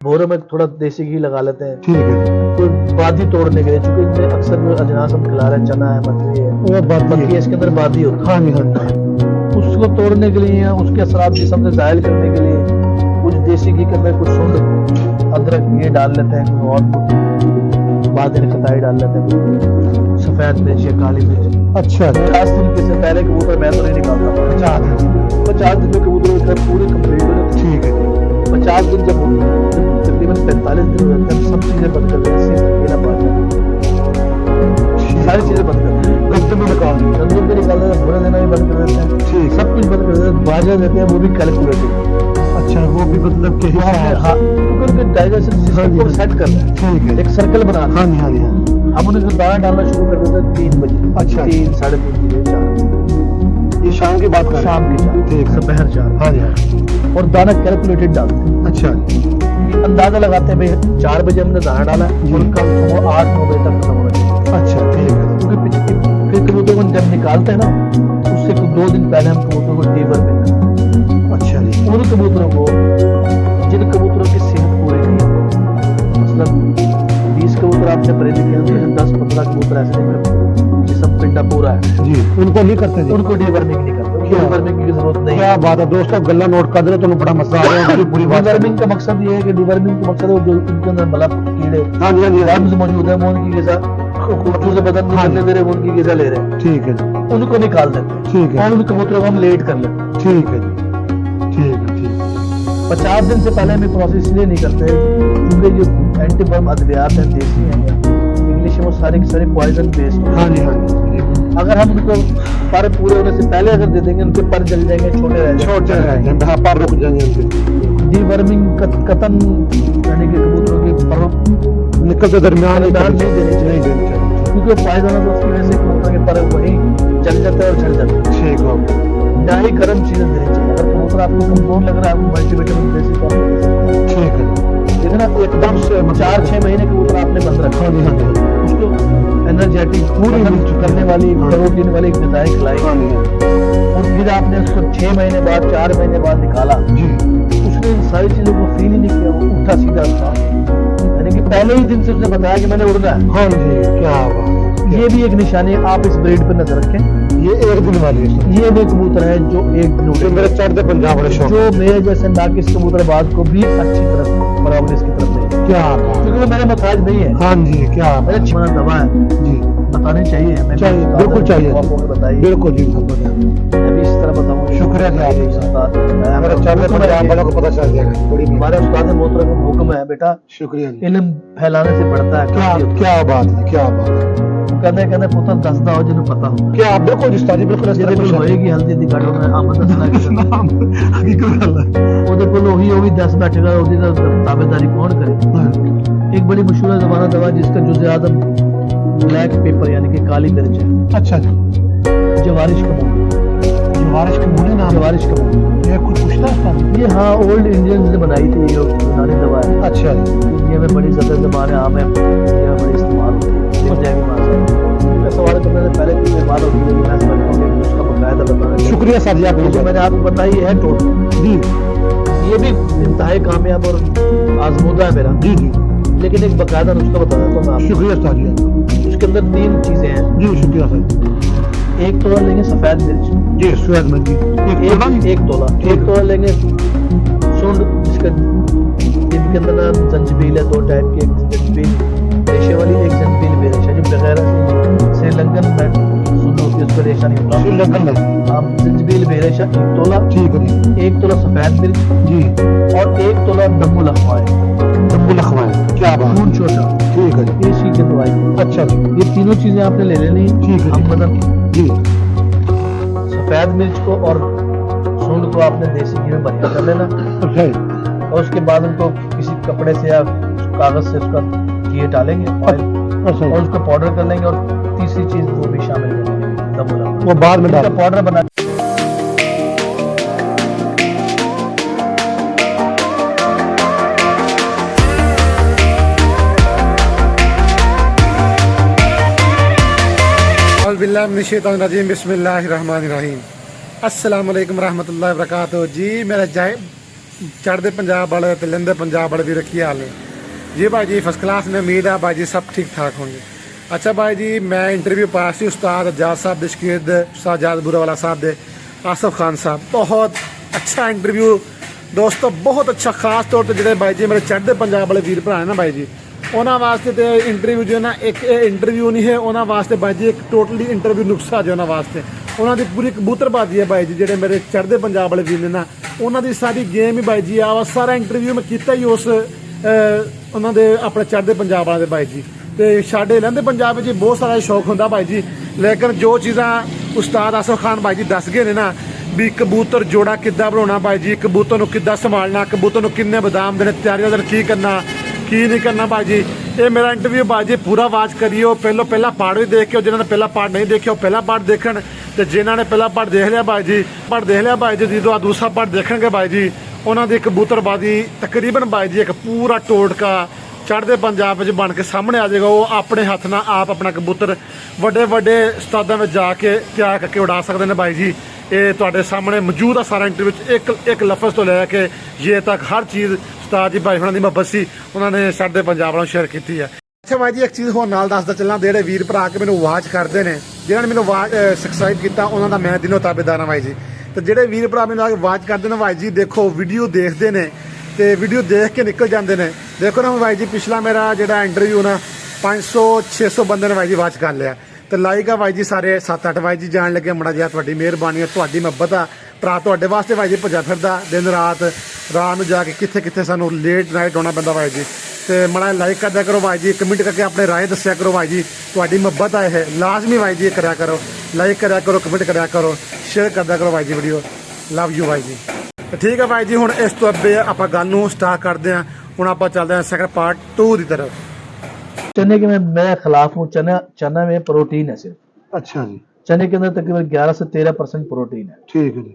भोरों में थोड़ा देसी घी लगा लेते हैं, ठीक है। कोई बादी तोड़ने के लिए, चूंकि इनमें अक्सर जो अजनास हम खिला रहे हैं, चना है, मकई है, वो बात मक्की है, इसके अंदर बादी होती हाँ जी हाँ जी। है, उसको तोड़ने के लिए या उसके असरात जिस्म से ज़ाहिल करने के लिए कुछ देसी घी के अंदर कुछ सूंड अदरक ये डाल लेते हैं, कुछ और कुछ बादल खताई डाल लेते हैं, सफेद मिर्च या काली मिर्च। अच्छा 50 दिन के से पहले कबूतर मैं तो नहीं निकालता, 50 दिन में कबूतर पूरे कंप्लीट हो जाते हैं। ठीक है। 50 दिन जब तकरीबन 45 दिन हो जाते हैं, सब चीजें बंद कर देते हैं, सिर्फ अकेला पानी, सारी चीजें बंद कर देते हैं, गंदम में निकाल दें। गंदम भी निकाल देते हैं, भूरा देना भी बंद कर देते हैं, ठीक। सब कुछ बंद कर देते हैं, बाजा देते हैं, वो भी कैलकुलेटेड। अच्छा वो भी मतलब कि हाँ, क्योंकि उनके डाइजेशन सिस्टम को सेट कर रहे हैं, ठीक है। एक सर्कल बना रहे हाँ जी हाँ जी हाँ। हैं। हम उन्हें दाना डालना शुरू कर देते हैं 3 बजे, अच्छा। 3 साढ़े 3 बजे, 4 ये शाम की बात कर रहे हैं? शाम के 4, ठीक है। दोपहर 4, हाँ जी हाँ। और दाना कैलकुलेटेड डालते हैं। अच्छा अंदाजा लगाते हैं भाई 4 बजे हमने दाना डाला है और कल सुबह 8-9 बजे तक खत्म होना चाहिए। अच्छा ठीक है। क्योंकि फिर कबूतर को जब निकालते हैं ना, उससे 2 दिन पहले हम कबूतरों को डीवर में अच्छा जी। उन कबूतरों को जिन कबूतरों की सेहत पूरी नहीं है, मतलब 20 कबूतर आपने खरीदे किए हैं, 10-15 कबूतर ऐसे हैं जिसम पिंडा पूरा है, जी उनको नहीं करते जी। उनको डीवर्मिंग नहीं करते, क्या? डीवर्मिंग की जरूरत नहीं क्या है। बात है दोस्तों, गल्ला नोट कर दे तो बड़ा मजा आ रहा है। पूरी बात डीवर्मिंग का मकसद ये है कि डीवर्मिंग का मकसद है जो उनके अंदर मतलब कीड़े हाँ जी हाँ जी हाँ वर्म्स मौजूद है, वो उनकी गिज़ा खूंटों से बदन हाँ निकलने दे रहे, वो उनकी गिज़ा ले रहे हैं, ठीक है जी। उनको निकाल देते हैं, ठीक है और उन कबूतरों को हम लेट कर लेते हैं। ठीक है जी। ठीक है ठीक है। 50 दिन से पहले हमें प्रोसेस इसलिए नहीं करते क्योंकि जो एंटीबॉम अद्वियात हैं, देसी हैं या इंग्लिश में, वो सारे के सारे पॉइजन बेस्ड हैं। हाँ जी हाँ जी। अगर हम उनको पर पूरे होने से पहले अगर दे देंगे, उनके पर जल जाएंगे, छोटे रह छोटे रह जाएंगे। जाएंगे, हाँ पर रुक जाएंगे उनके। डीवर्मिंग कतन यानी कि कबूतरों के पर निकलते दरमियान ही दरमियान नहीं देनी चाहिए। नहीं देनी चाहिए। क्योंकि पॉइजन है, तो उसकी वजह से कबूतर के पर वहीं जल जाता है और झड़ जाता है। ठीक हो ना ही गर्म चीजें देनी चाहिए। अगर कबूतर आपको कमजोर लग रहा है, आपको मल्टीविटामिन देसी तौर पर दे सकते हैं। ठीक है। लेकिन ना एकदम से 4-6 महीने कबूतर आपने बंद रखा, हाँ जी हाँ जी उसको एनर्जेटिक पूरी करने वाली हाँ। प्रोटीन वाली गजाएं खिलाई, हाँ जी हाँ और फिर आपने उसको 6 महीने बाद 4 महीने बाद निकाला, जी। उसने इन सारी चीजों को फील ही नहीं किया, वो उठा सीधा था, यानी कि पहले ही दिन से उसने बताया कि मैंने उड़ना है। हाँ जी क्या बात। ये भी एक निशानी है, आप इस ब्रीड पर नजर रखें। ये एक दिन वाली है। ये वो कबूतर है जो एक दिन जो उड़े, मेरे चढ़ते पंजाब वाले शौक। जो मेरे जैसे नाकिस कबूतरबाज को भी अच्छी तरफ बराबर इसकी तरफ नहीं, क्या बात। क्योंकि वो मेरे मथाज नहीं है, हाँ जी क्या मेरे बात। छिपना दवा है, जी बतानी चाहिए हमें, चाहिए, बिल्कुल चाहिए। आपको बताइए, बिल्कुल जी बिल्कुल। मैं भी इस तरह बताऊँ। शुक्रिया जी आपका। उस्ताद, मेरे चढ़ते पंजाब वालों को पता चल जाएगा। बड़ी हमारे उस्ताद मोहतरम का हुक्म है, बेटा शुक्रिया जी। इल्म फैलाने से बढ़ता है। क्या क्या बात है, क्या बात है। कहते पुत्र दसदा हो जिन्हें पता हो, क्या बिल्कुल जी बिल्कुल इस तरह ਜਿਹਦੇ ਕੋਲ ਹੋਏਗੀ ਹਲਦੀ ਦੀ ਘਾਟ ਉਹਨੇ ਆਮਦ ਦੱਸਣਾ ਕਿ हकीकत गल है। ਉਹਦੇ ਕੋਲ ਉਹੀ 10 बैठेगा, ਉਹਦੀ ਤਾਂ ताबेदारी कौन करे। एक बड़ी मशहूर ज़माना दवा जिसका जुज़े आदम ब्लैक पेपर यानी कि काली मिर्च है, अच्छा जी। जवारिश कमून, जवारिश के मुने नाम। जवारिश कमून, ये कुछ पूछता है। ये हाँ ओल्ड इंडियंस ने बनाई थी, ये यूनानी दवा है। अच्छा जी। इंडिया में बड़ी ज़्यादा ज़बान आम है, इंडिया में बड़ी इस्तेमाल होती है, मिल जाएगी वहाँ से। सवाल करने से पहले कुछ बात होती है, मैं समझ उसका बकायदा बताना। शुक्रिया सर जी आपको। जो मैंने आपको बताई है टोटल जी ये भी इंतहाई कामयाब और आजमूदा है मेरा, जी जी। लेकिन एक बकायदा नुस्खा बता देता हूँ मैं आपको। शुक्रिया सर जी आपका। उसके अंदर 3 चीजें हैं। जी शुक्रिया सर। एक तोला लेंगे सफेद मिर्च, जी सुहेद में जी। एक तोला लेंगे सूंड, जिसका जिनके अंदर ना जंजबील है, 2 टाइप की, एक जंजबील रेशे वाली, एक जंजबील बेरेशा, जो बगैर श्रीलंकन में सूंड होती है, उसका रेशा नहीं होता। श्रीलंकन में आप जंजबील बेरेशा 1 तोला, ठीक है जी। 1 तोला सफेद मिर्च जी और 1 तोला दम्मू लखवाए, तंबू लखवाए। क्या बात। खून छोटा, ठीक है जी। ये सी की दवाई है। अच्छा जी। ये तीनों चीजें आपने ले लेनी। ठीक है हम मतलब जी। सफेद मिर्च को और सूंड को आपने देसी घी में बढ़िया कर लेना, अच्छा जी। और उसके बाद उनको किसी कपड़े से या कागज से उसका घी डालेंगे, ऑयल, अच्छा और जी। उसको पाउडर कर लेंगे, और तीसरी चीज वो भी शामिल कर लेंगे, दमुला, वो बाद में इसका डाल। पाउडर बना। बिस्मिल्लाहिर्रहमानिर्रहीम, बिस्मिल्लाहिर्रहमानिर्रहीम। अस्सलाम वालेकुम रहमतुल्लाहि व बरकातहू। जी मेरा चढ़ते पंजाब वाले ते लंदे पंजाब वाले भी की हाल है जी भाई जी फर्स्ट क्लास में उम्मीद है भाई जी सब ठीक ठाक होंगे। अच्छा भाई जी मैं इंटरव्यू पास सी उस्ताद अजाज साहब दे शागिर्द उस्ताद अजाज बुरावाला साहब दे आसफ खान साहब बहुत अच्छा इंटरव्यू दोस्तों बहुत अच्छा खास तौर पर जो भाई जी मेरे चढ़ते पंजाब वाले वीर भरा ना भाई जी उन्होंने वास्ते तो इंटरव्यू जो है ना एक इंटरव्यू नहीं है उन्होंने वास्ते भाई जी एक टोटली इंटरव्यू नुस्खा जो उन्होंने वास्ते उन्होंने पूरी कबूतरबाजी है भाई जी जो मेरे चढ़ते पंजाब वाले वीर ने ना उन्होंने सारी गेम ही भाई जी आ सारा इंटरव्यू मैं किया ही उस उन्होंने अपने चढ़ते पंजाब वाले भाई जी तो साढ़े लहंदे पंजाब में बहुत सारा शौक होंगे भाई जी लेकिन जो चीज़ा उस्ताद आसफ खान भाई जी दस गए ने ना भी कबूतर जोड़ा किद्दां बनाना भाई जी कबूतर नूं किद्दां संभालना कबूतर नूं किन्ने बादाम देने तैयारियां दिन की करना की नहीं करना भाई जी ये मेरा इंटरव्यू भाई जी पूरा वाच करियो पहला पार्ट भी देख के जिन्होंने पहला पार्ट नहीं देखा पहला पार्ट देखन तो जिन्होंने पहला पार्ट देख लिया भाई जी जो दूसरा पार्ट देखेंगे भाई जी उन्होंने कबूतरबाजी तकरीबन भाई जी एक पूरा टोटका चढ़ते पंजाब बन के सामने आ जाएगा वो अपने हथ ना आप अपना कबूतर वड्डे वड्डे उस्तादां में जाके तैयार करके उड़ा सकते हैं भाई जी ये तुहाडे सामने मौजूद है सारा इंटरव्यू एक लफ्ज़ तो लैके ये तक हर चीज़ उस्ताद जी भाई हुणां दी मोहब्बत सी उन्होंने चढ़ते पंजाब नाल शेयर की है। अच्छा भाई जी एक चीज़ होर नाल दसदा चलना जेह्ड़े वीर भरा के मैनूं वाच करते हैं जिन्होंने मैनूं वाच सबसक्राइब किया उन्होंने मैं दिलों ताबेदार हाँ भाई जी तो जेह्ड़े वीर भरा मैनूं आके वाच करते हैं भाई जी देखो वीडियो देखते हैं तो वीडियो देख के निकल जाते हैं देखो ना भाई जी पिछला मेरा जो इंटरव्यू ना 500-600 बंदे ने भाई जी वाच कर लिया तो लाइक है भाई जी सारे 7-8 भाई जी जान लगे मड़ा जिहा तुहाडी मेहरबानी तुहाडी मुहब्बत आ भरा तुहाडे वास्ते भाई जी भजा फिरदा दिन रात में जाके कित्थे कित्थे सानू लेट नाइट होना पैंदा भाई जी तो मड़ा लाइक करदा करो भाई जी कमेंट करके अपने राय दस्सिया करो भाई जी तुहाडी मुहब्बत है लाजमी भाई जी करा करो लाइक करा करो कमेंट करा करो शेयर करदा करो भाई जी वीडियो लव यू भाई जी। तो ठीक है भाई जी हुण इस तो अब्बे आप गल नूं स्टार्ट करते हैं हुण आप चलते हैं सेकंड पार्ट 2 की तरफ। चने के मैं खिलाफ हूँ चना में प्रोटीन है सिर्फ। अच्छा जी चने के अंदर तकरीबन 11 से 13% प्रोटीन है। ठीक है जी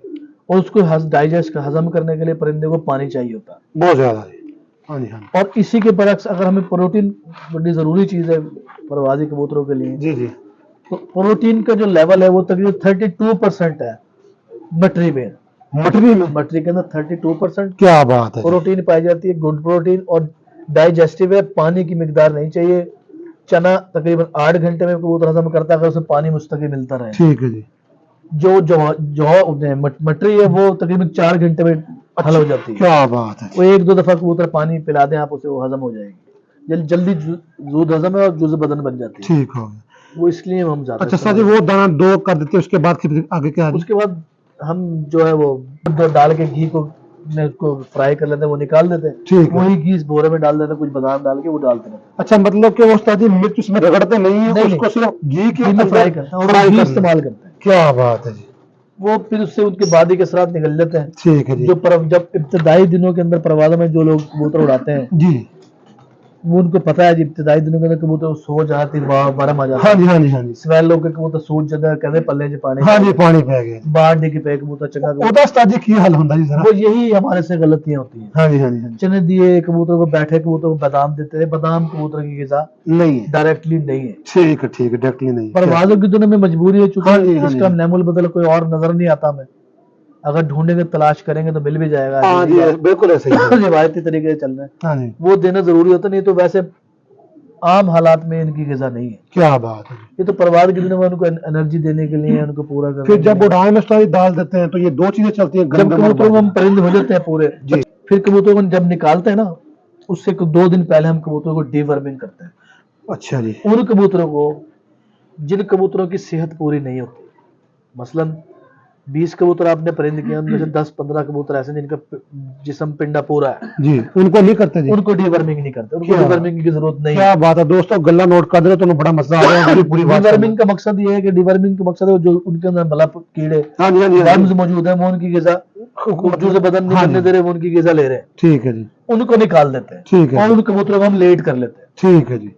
और उसको डाइजेस्ट हजम करने के लिए परिंदे को पानी चाहिए होता है बहुत ज्यादा जी। हाँ जी हाँ और इसी के बरक्स अगर हमें प्रोटीन बड़ी जरूरी चीज है परवाजी कबूतरों के लिए जी जी तो प्रोटीन का जो लेवल है वो तकरीबन 32% है मटरी में मटरी के अंदर 32% क्या बात है प्रोटीन पाई जाती है गुड प्रोटीन और डाइजेस्टिव है पानी की मिकदार नहीं चाहिए। चना तकरीबन 8 घंटे में कबूतर हजम करता है अगर उसे पानी मुस्तकिल मिलता रहे। ठीक है जी जो मटरी है वो तकरीबन 4 घंटे में हल हो जाती है। क्या बात है वो 1-2 दफा कबूतर पानी पिला दें आप उसे वो हजम हो जाएगी जल्दी जूद हजम है और जुज़ बदन बन जाती है। ठीक हो गया वो इसलिए हम ज्यादा अच्छा सर जी वो दाना 2 कर देते हैं उसके बाद फिर आगे क्या है? उसके बाद हम जो है वो दूध डाल के घी को उसको फ्राई कर लेते हैं वो निकाल देते हैं। ठीक है। वही घी इस बोरे में डाल देते हैं कुछ बादाम डाल के वो डालते हैं। अच्छा मतलब कि वो उस्ताद जी मिर्च उसमें रगड़ते नहीं है नहीं, उसको सिर्फ घी के में फ्राई करते हैं और घी इस्तेमाल करते हैं। क्या बात है जी वो फिर उससे उनके बादी के साथ निकल जाते हैं। ठीक है जी जब इब्तदाई दिनों के अंदर परवाज़ों में जो लोग कबूतर उड़ाते हैं जी वो उनको पता है जी इब्तदाई दिनों के अंदर कबूतर सो जाती बारह आ जाता हाँ जी हाँ जी हाँ जी सवैल लोग के कबूतर सूट जाता है कहते पल्ले च पानी हाँ जी पानी पै गए बाहर डिग पे कबूतर चंगा ओदा उस्ताद जी की हाल होंदा जी जरा वो यही हमारे से गलतियां होती हैं। हाँ जी हाँ जी हाँ जी चने दिए कबूतर को बैठे कबूतर को बादाम देते हैं बादाम कबूतर की ग़िज़ा नहीं है डायरेक्टली नहीं है ठीक है डायरेक्टली नहीं परवाज़ों की दुनिया में मजबूरी है हाँ जी, चूंकि हाँ जी। इसका नेमुल बदल कोई और नजर नहीं आता हमें अगर ढूंढेंगे तलाश करेंगे तो मिल भी जाएगा। हाँ जी बिल्कुल ऐसे ही है। रिवायती तरीके से चल रहे हैं हाँ जी वो देना जरूरी होता नहीं तो वैसे आम हालात में इनकी ग़िज़ा नहीं है। क्या बात है ये तो परवाज़ की दुनिया में उनको एनर्जी देने के लिए उनको पूरा करने फिर के जब लिए। उड़ान में उस्ताद जी डाल देते हैं तो ये 2 चीजें चलती हैं जब गरम कबूतरों को हम परिंदे हो जाते हैं पूरे जी। फिर कबूतरों को जब निकालते हैं ना उससे 2 दिन पहले हम कबूतरों को डीवर्मिंग करते हैं। अच्छा जी उन कबूतरों को जिन कबूतरों की सेहत पूरी नहीं होती मसलन 20 कबूतर आपने परिंद किया उनमें से 10-15 कबूतर ऐसे जिनका जिस्म पिंडा पूरा है जी उनको नहीं करते जी उनको डीवर्मिंग नहीं करते उनको क्या? डीवर्मिंग की जरूरत नहीं है। क्या बात है दोस्तों गल्ला नोट कर दे तो बड़ा मजा आ रहा है पूरी बात डीवर्मिंग का मकसद ये है कि डीवर्मिंग का मकसद है जो उनके अंदर भला कीड़े हाँ जी हाँ जी हाँ वर्म्स जी। मौजूद है वो उनकी ग़िज़ा जो से बदन नहीं हाँ बनने जी। दे रहे वो उनकी ग़िज़ा ले रहे हैं ठीक है जी उनको निकाल देते हैं ठीक है और उन कबूतरों को हम लेट कर लेते हैं। ठीक है जी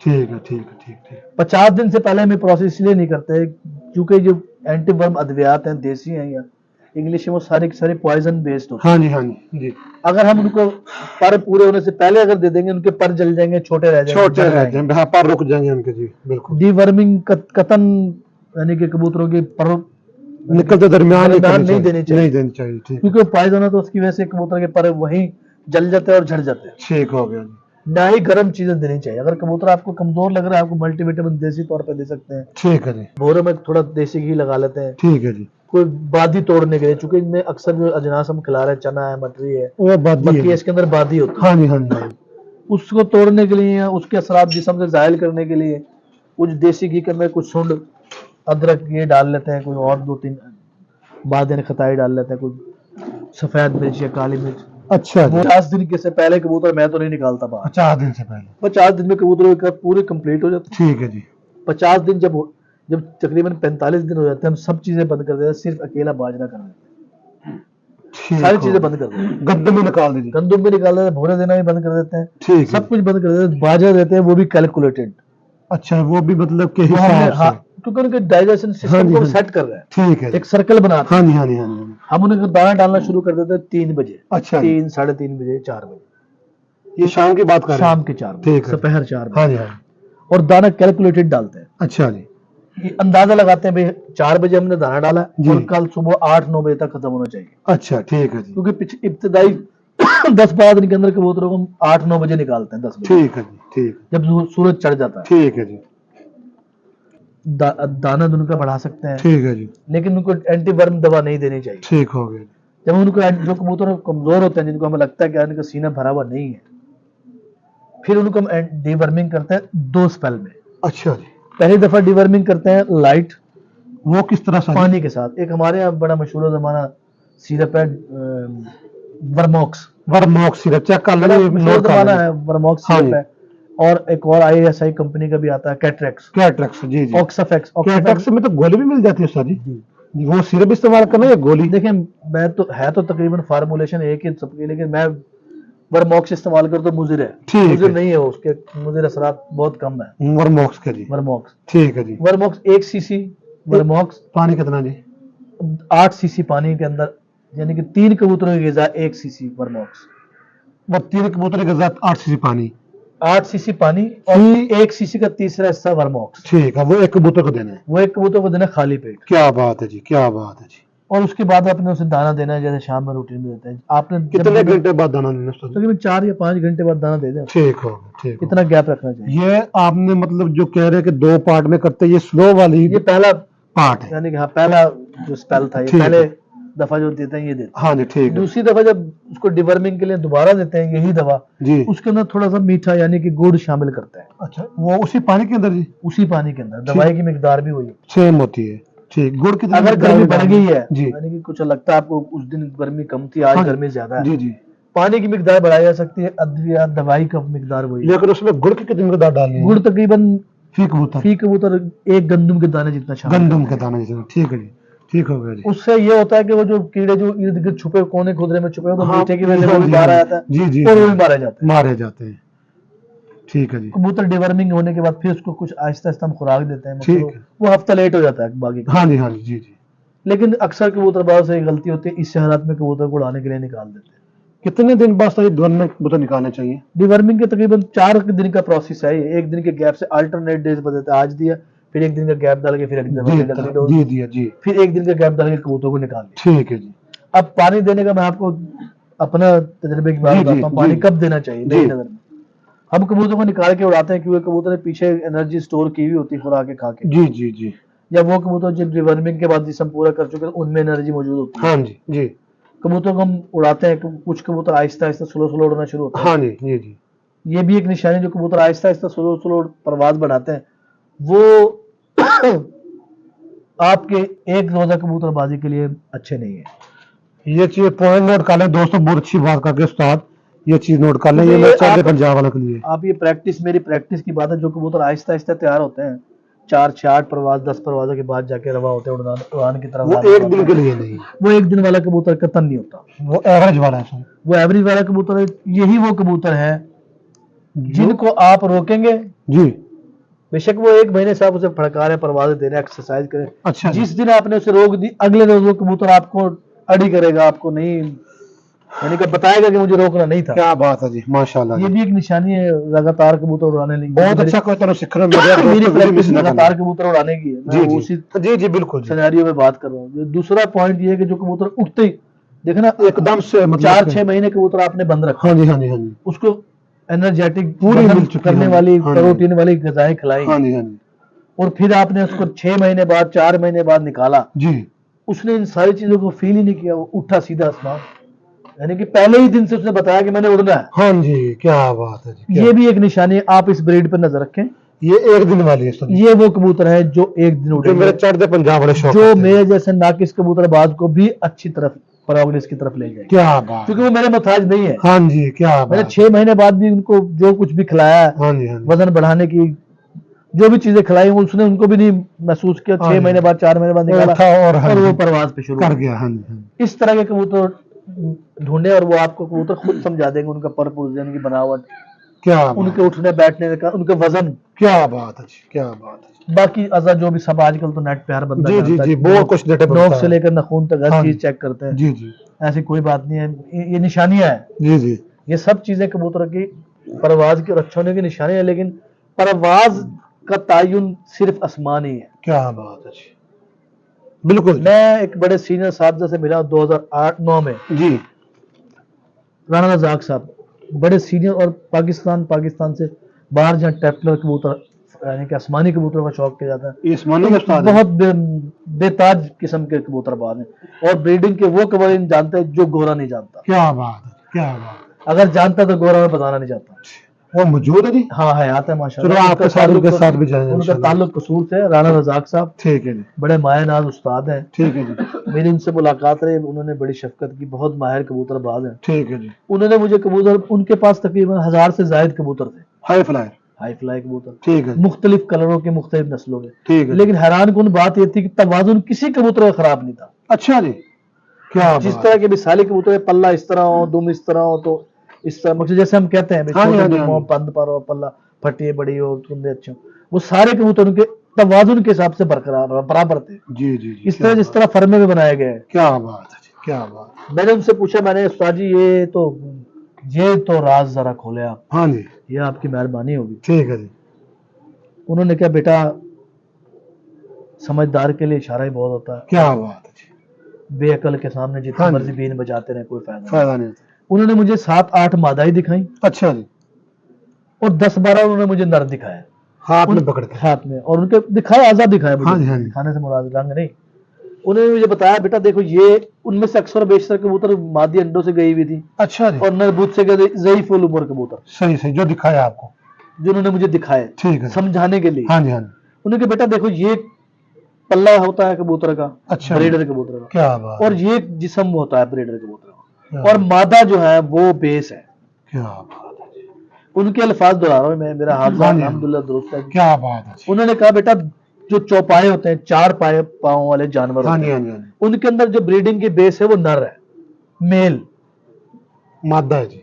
ठीक है ठीक है ठीक ठीक 50 दिन से पहले हम प्रोसेस इसलिए नहीं करते क्योंकि जो एंटी वर्म अद्वियात हैं देसी हैं या इंग्लिश में वो सारे के सारे पॉइजन बेस्ड होते हाँ जी हाँ जी अगर हम उनको पर पूरे होने से पहले अगर दे देंगे उनके पर जल जाएंगे छोटे रह जाएंगे छोटे रह जाएंगे हाँ पर रुक जाएंगे उनके जी बिल्कुल डीवर्मिंग कतन यानी कि कबूतरों की पर निकलते दरमियान नहीं देनी चाहिए, नहीं देनी चाहिए। ठीक क्योंकि पॉइजन है तो उसकी वजह से कबूतर के पर वहीं जल जाते हैं और झड़ जाते हैं। ठीक हो गया जी। ना ही गर्म चीजें देनी चाहिए। अगर कबूतर आपको कमजोर लग रहा है, आपको मल्टीविटामिन देसी तौर पे दे सकते हैं। ठीक है जी। भोरे में थोड़ा देसी घी लगा लेते हैं। ठीक है जी। कोई बादी तोड़ने के लिए, चूंकि इनमें अक्सर जो अजनास हम खिला रहे हैं, चना है, मटरी है, वो बादी मक्की है, है। इसके अंदर बादी होती है। हाँ जी हाँ जी हाँ जी। उसको तोड़ने के लिए या उसके असरात जिस्म से जाहिल करने के लिए कुछ देसी घी के अंदर कुछ सूंड अदरक ये डाल लेते हैं, कोई और 2-3 बादियां खताई डाल लेते हैं, कुछ सफेद मिर्च या काली मिर्च। अच्छा जी। 50 दिन के से पहले कबूतर मैं तो नहीं निकालता बाहर। 50 दिन से पहले। 50 दिन में कबूतर का पूरे कंप्लीट हो जाते हैं। ठीक है जी। 50 दिन जब तकरीबन 45 दिन हो जाते हैं, हम सब चीजें बंद कर देते हैं, सिर्फ अकेला बाजरा कर देते हैं। ठीक सारी हो चीजें गया। बंद कर देते हैं। गंदम में निकाल दीजिए। गंदुम भी निकाल देते हैं, भोरे देना भी बंद कर देते हैं, ठीक है। सब कुछ बंद कर देते हैं। बाजरा देते हैं, वो भी कैलकुलेटेड। अच्छा, वो भी मतलब के वो हमने हिसाब हाँ, से। क्योंकि उनके डाइजेशन हाँ सिस्टम जी, को हाँ जी। सेट कर रहे हैं, ठीक है जी। एक सर्कल बनाते हैं। हाँ जी हाँ जी हाँ जी। हम उन्हें दाना डालना शुरू कर देते हैं 3 बजे। अच्छा। 3, 3:30 बजे, 4 बजे। ये शाम की बात कर रहे हैं? शाम के 4 बजे, ठीक है। दोपहर 4 बजे। हाँ जी हाँ जी। और दाना कैलकुलेटेड डालते हैं। अच्छा जी। ये अंदाजा लगाते हैं भाई 4 बजे हमने दाना डाला जी। और कल सुबह 8-9 बजे तक खत्म होना चाहिए। अच्छा ठीक है जी। क्योंकि इब्तदाई 10-12 दिन के अंदर कबूतरों को हम 8-9 बजे निकालते हैं, 10 बजे ठीक है जी। ठीक। जब सूरज चढ़ जाता है। ठीक है जी। दाना उनका बढ़ा सकते हैं, ठीक है जी। लेकिन उनको एंटीवर्म दवा नहीं देनी चाहिए। ठीक हो गया। जब उनको जो कबूतर कमजोर होते हैं, जिनको हमें लगता है कि इनका सीना भरा हुआ नहीं है, फिर उनको हम डीवर्मिंग करते हैं 2 स्पेल में। अच्छा जी। पहली दफा डीवर्मिंग करते हैं लाइट, वो किस तरह से? पानी के साथ। एक हमारे यहाँ बड़ा मशहूर जमाना सिरप है, वर्मॉक्स। वर्मॉक्स सिरप चेक कर बड़ा लेंगे, मशहूर नोट कर जमाना लेंगे। है, वर्मॉक्स हाँ सिरप जी। है। और एक और ISI कंपनी का भी आता है, कैट्रेक्स, कैट्रेक्स। जी जी। ऑक्साफेक्स। कैट्रेक्स में तो गोली भी मिल जाती है सर जी। जी। वो सिरप इस्तेमाल करना या गोली? देखिए, मैं तो है तो तकरीबन फार्मूलेशन एक ही सबकी, लेकिन मैं वर्मॉक्स इस्तेमाल कर तो मुजिर है। ठीक मुजिर है। नहीं है, उसके मुजिर असरात बहुत कम है। वर्मॉक्स का जी। वर्मॉक्स ठीक है जी। वर्मॉक्स 1 सीसी वर्मॉक्स, पानी कितना जी? 8 सीसी पानी के अंदर, यानी कि 3 कबूतरों की ग़िज़ा 1 सीसी वर्मॉक्स। वो 3 कबूतर के साथ 8 सीसी पानी। 8 सीसी पानी और 1 सीसी का तीसरा हिस्सा वर्मॉक्स। ठीक है, वो एक कबूतर को देना है। वो एक कबूतर को देना खाली पेट। क्या बात है जी, क्या बात है जी। और उसके बाद आपने उसे दाना देना है, जैसे शाम में रूटीन में देते हैं। आपने कितने घंटे बाद दाना देना है? तकरीबन 4 या 5 घंटे बाद दाना दे दें। ठीक हो, ठीक हो। इतना गैप रखना चाहिए। ये आपने मतलब जो कह रहे हैं कि 2 पार्ट में करते हैं, ये स्लो वाली ये पहला पार्ट है। यानी कि हाँ, पहला जो स्पेल था, ये ठीक है। पहले दफा जो देते हैं ये देते हाँ जी, ठीक हैं। है दूसरी दफा जब उसको डिवर्मिंग के लिए दोबारा देते हैं यही दवा, जी। उसके अंदर थोड़ा सा मीठा यानी कि गुड़ शामिल करते हैं। अच्छा, वो उसी पानी के अंदर जी? उसी पानी के अंदर दवाई की मिकदार भी वही। सेम होती है। ठीक। गुड़ कितना? अगर गर्मी बढ़ गई है जी यानी कि कुछ लगता है आपको उस दिन गर्मी कम थी, आज हाँ जी। गर्मी ज्यादा है, जी जी। पानी की मिकदार बढ़ाई जा सकती है, अद्विया दवाई का मिकदार वही है। लेकिन उसमें गुड़ की कितनी मिकदार डालनी है? गुड़ तकरीबन फी कबूतर फी कबूतर 1 गंदम के दाने जितना शामिल गंदम करते के हैं। दाने जितना। ठीक है जी, ठीक हो गया जी। उससे ये होता है कि वो जो कीड़े जो इर्द गिर्द छुपे कोने खुदरे में छुपे हो, तो हाँ, मीठे की वजह से हाँ वो भी जी, बाहर आ हाँ जाता है जी जी। और वो भी मारे जाते हैं। मारे जाते हैं। ठीक है जी। कबूतर डिवर्मिंग होने के बाद फिर उसको कुछ आहिस्ता आहिस्ता हम खुराक देते हैं, ठीक मतलब है। वो हफ्ता लेट हो जाता है बाकी का। हाँ जी हाँ जी जी जी। लेकिन अक्सर कबूतरबाज से एक गलती होती है, इस हालात में कबूतर को उड़ाने के लिए निकाल देते हैं। कितने दिन बाद सही डिवर्मिंग कबूतर निकालने चाहिए? डिवर्मिंग के तकरीबन 4 दिन का प्रोसेस है ये। 1 दिन के गैप से अल्टरनेट डेज बदलते हैं, आज दिया फिर 1 दिन का गैप डाल के फिर एक दिन अगली डोज, जी दिया जी। फिर 1 दिन का गैप डाल के कबूतर को निकाल दिया। ठीक है जी। अब पानी देने का मैं आपको अपना तजर्बे की बात जी, बताता हूँ। जी, पानी जी। कब देना चाहिए जी। मेरी नजर में, हम कबूतर को निकाल के उड़ाते हैं क्योंकि कबूतर ने पीछे एनर्जी स्टोर की हुई होती है खुराक के खा के, जी जी जी। या वो कबूतर जब डिवर्मिंग के बाद जिसम पूरा कर चुके हैं उनमें एनर्जी मौजूद होती है। हाँ जी जी। कबूतर को हम उड़ाते हैं, कुछ कबूतर आहिस्ता आहिस्ता स्लो स्लो उड़ना शुरू होते हैं। हाँ जी जी जी। ये भी एक निशानी, जो कबूतर आहिस्ता आहिस्ता स्लो स्लो परवाज बढ़ाते हैं वो आपके एक रोजा कबूतरबाजी के लिए अच्छे नहीं है। ये चीज पॉइंट नोट कर लें दोस्तों, बहुत अच्छी बात करके उस्ताद, ये चीज नोट कर लें। ये क्योंकि मैं ये चाहते आप- पंजाब वालों के लिए। आप ये प्रैक्टिस, मेरी प्रैक्टिस की बात है, जो कबूतर आहिस्ता आहिस्ता तैयार होते हैं 4-6-8 परवाज 10 परवाजों के बाद जाके रवा होते हैं उड़ान की तरफ, वो एक दिन के लिए नहीं, वो एक दिन वाला कबूतर कतन नहीं होता, वो एवरेज वाला है सर। वो एवरेज वाला कबूतर है। यही वो कबूतर है जिनको आप रोकेंगे, जी। बेशक वो 1 महीने से आप उसे फड़का रहे, परवाजें दे रहे, एक्सरसाइज करें, अच्छा जी। जिस दिन आपने उसे रोक दी अगले रोज वो कबूतर आपको अड़ी करेगा, आपको नहीं यानी कि बताएगा कि मुझे रोकना नहीं था। क्या बात है जी, माशाल्लाह ये जी। भी एक निशानी है लगातार कबूतर उड़ाने की। बहुत अच्छा क्वेश्चन सीख रहे हो मेरी प्रैक्टिस मेरे दोस्त लगातार कबूतर उड़ाने की है। जी मैं जी उसी जी जी बिल्कुल जी। सिनेरियो में बात कर रहा हूँ। दूसरा पॉइंट ये है कि जो कबूतर उठते ही देखे ना, एकदम से मतलब 4-6 महीने कबूतर आपने बंद रखा, हाँ जी हाँ जी हाँ जी, उसको एनर्जेटिक पूरी वजन मिल चुकी करने है। वाली हाँ जी, प्रोटीन वाली गजाएं खिलाई, हाँ जी हाँ जी और फिर आपने उसको 6 महीने बाद 4 महीने बाद निकाला, जी। उसने इन सारी चीजों को फील ही नहीं किया, वो उठा सीधा आसमान। यानी कि पहले ही दिन से उसने बताया कि मैंने उड़ना है। हाँ जी, क्या बात है जी, क्या ये भी एक निशानी है। आप इस ब्रीड पर नजर रखें। ये एक दिन वाली है सर, ये वो कबूतर है जो एक दिन जो उड़ेंगे, मेरे चढ़ते पंजाब वाले शौक जो करते हैं। मेरे जैसे नाकिस कबूतरबाज को भी अच्छी तरफ प्रोग्रेस की तरफ ले जाएगी। क्या बात, क्योंकि वो मेरे मोहताज नहीं है। हाँ जी, क्या मैंने बात, 6 महीने बाद भी उनको जो कुछ भी खिलाया है, हाँ जी हाँ जी वजन बढ़ाने की जो भी चीजें खिलाई, उसने उनको भी नहीं महसूस किया। हाँ 6 जी। महीने बाद 4 महीने बाद वो निकाला उठा और हाँ और वो जी, परवाज पे शुरू कर हो गया। हाँ जी हाँ जी, इस तरह के कबूतर ढूंढे और वो आपको कबूतर खुद समझा देंगे, उनका पर्पस, उनकी बनावट, क्या बात, उनके उठने बैठने का, उनका वजन, क्या बात है जी, क्या बात है बाकी अजा जो भी सब आजकल तो नेट पे हर बंदा जी जी जानता जी, है। बहुत कुछ डेटा नोक बनता से है। लेकर नाखून तक हर हाँ चीज जी, चेक करते हैं। जी जी ऐसी कोई बात नहीं है। ये निशानियां है। जी जी, ये सब चीजें कबूतर की परवाज की और अच्छे होने की निशानी है, लेकिन परवाज का तयन सिर्फ आसमान ही है। क्या बात है जी, बिल्कुल मैं एक बड़े सीनियर साहब से मिला 2008-9 में, जी, राणा रजाक साहब, बड़े सीनियर, और पाकिस्तान से बाहर जहाँ टेपलर कबूतर यानी कि आसमानी कबूतरों का शौक किया जाता है, ये आसमानी का उस्ताद है। बहुत बेताज किस्म के कबूतरबाज हैं। और ब्रीडिंग के वो कबूतर जानते हैं जो गोरा नहीं जानता। क्या बात है, क्या बात है, अगर जानता तो गोरा में बताना नहीं चाहता। वो मौजूद है जी। हाँ हयात है चलो माशाल्लाह। आपके साथ उनके साथ भी जाएंगे उनका इंशाल्लाह। ताल्लुक कसूर से है। राणा रजाक साहब ठीक है जी, बड़े मायनाज उस्ताद हैं। ठीक है जी, मेरी उनसे मुलाकात रही, उन्होंने बड़ी शफकत की, बहुत माहिर कबूतरबाज हैं। ठीक है जी, उन्होंने मुझे कबूतर, उनके पास तकरीबन 1000 से जायद कबूतर थे, हाई फ्लायर, हाई फ्लाई कबूतर, ठीक है, मुख्तलिफ कलरों के, मुख्तलिफ नस्लों के। ठीक है, लेकिन हैरान कुन बात यह थी कि तवाजुन किसी कबूतर का खराब नहीं था। अच्छा जी, क्या जिस बात तरह के मिसाली कबूतर है, पल्ला इस तरह हो, दुम इस तरह हो, तो इस तरह मतलब जैसे हम कहते हैं हाँ जी, हाँ जी, छोटे हाँ दुम, जी। पंद पर हो, पल्ला फटी बड़ी हो, कुंदे अच्छे हो, वो सारे कबूतर उनके तवाजुन के हिसाब से बरकरार बराबर थे। जी जी जी, इस तरह जिस तरह फर्मे में बनाए गए हैं। क्या बात है जी, क्या बात, मैंने उनसे पूछा, मैंने उस्ताद जी ये तो राज जरा खोले आप, हाँ जी, ये आपकी मेहरबानी होगी। ठीक है जी, उन्होंने कहा बेटा समझदार के लिए इशारा ही बहुत होता है, क्या बात है जी, बेअकल के सामने जितनी हाँ जी। मर्जी बीन बजाते रहे कोई फायदा नहीं। फायदा नहीं होता। उन्होंने मुझे 7-8 मादाई दिखाई अच्छा जी, और 10-12 उन्होंने मुझे नर दिखाया हाथ में पकड़ के, हाथ में, और उनके दिखाया आजाद दिखाया मुझे। हाँ जी, हाँ जी। दिखाने से मुराद रंग नहीं। उन्होंने मुझे बताया बेटा देखो ये उनमें से अक्सर बेशतर कबूतर मादी अंडों से गई हुई थी अच्छा जी, और नरबूत से गए ज़ईफ़ उल उमर कबूतर, सही सही जो दिखाया आपको, जो उन्होंने मुझे दिखाए ठीक है, समझाने के लिए। हाँ जी हाँ जी, उन्होंने कहा बेटा देखो ये पल्ला होता है कबूतर का, अच्छा ब्रीडर कबूतर का, क्या बात, और ये जिस्म होता है ब्रीडर कबूतर का, क्या और मादा जो है वो बेस है। क्या बात है जी, उनके अल्फाज दोहरा रहा हूं मैं, मेरा हाफिजा हाँ जी, अल्हम्दुलिल्लाह दुरुस्त है। क्या बात है जी, उन्होंने कहा बेटा जो चौपाए होते हैं, 4 पाँव वाले जानवर हाँ होते जी हैं, हाँ जी, हाँ जी, उनके अंदर जो ब्रीडिंग की बेस है वो नर है, मेल मादा है जी,